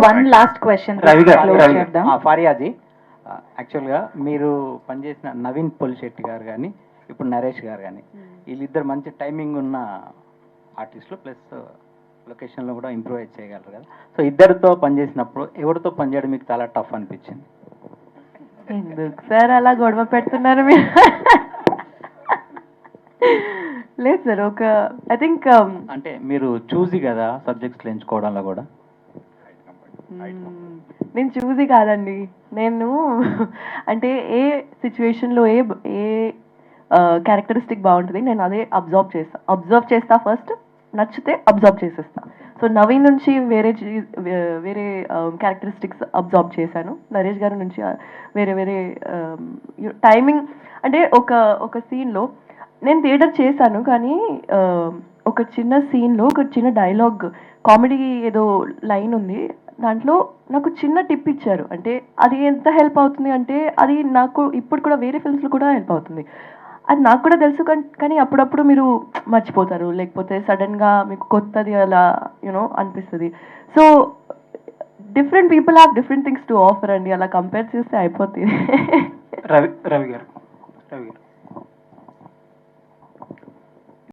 One last question Ravi close గారు చేద్దాం. ఫారియాజీ, యాక్చువల్గా మీరు పనిచేసిన నవీన్ పొలిశెట్టి గారు కానీ ఇప్పుడు నరేష్ గారు కానీ వీళ్ళిద్దరు మంచి టైమింగ్ ఉన్న ఆర్టిస్టులు, ప్లస్ లొకేషన్లో కూడా ఇంప్రూవైజ్ చేయగలరు కదా. సో ఇద్దరితో పనిచేసినప్పుడు ఎవరితో పనిచేయడం మీకు చాలా టఫ్ అనిపించింది? ఎందుకు సార్ అలా గొడవ పెడుతున్నారు మీరు? లేదు సార్, ఒక ఐ థింక్ అంటే మీరు చూసి కదా సబ్జెక్ట్స్లో ఎంచుకోవడంలో కూడా. నేను చూసి కాదండి, నేను అంటే ఏ సిచ్యువేషన్లో ఏ ఏ క్యారెక్టరిస్టిక్ బాగుంటుంది నేను అదే అబ్జర్వ్ చేస్తా ఫస్ట్, నచ్చితే అబ్జర్వ్ చేసేస్తా. సో నవీన్ నుంచి వేరే క్యారెక్టరిస్టిక్స్ అబ్జర్వ్ చేశాను, నరేష్ గారి నుంచి వేరే వేరే టైమింగ్. అంటే ఒక సీన్లో నేను థియేటర్ చేశాను, కానీ ఒక చిన్న సీన్లో ఒక చిన్న డైలాగ్ కామెడీ ఏదో లైన్ ఉంది, దాంట్లో నాకు చిన్న టిప్ ఇచ్చారు. అంటే అది ఎంత హెల్ప్ అవుతుంది అంటే అది నాకు ఇప్పుడు కూడా వేరే ఫిల్మ్స్లో కూడా హెల్ప్ అవుతుంది. అది నాకు కూడా తెలుసు, కానీ అప్పుడప్పుడు మీరు మర్చిపోతారు, లేకపోతే సడన్గా మీకు కొత్తది అలా యూనో అనిపిస్తుంది. So different people have different things to offer అండి, అలా కంపేర్ చేస్తే అయిపోతుంది. రవి గారు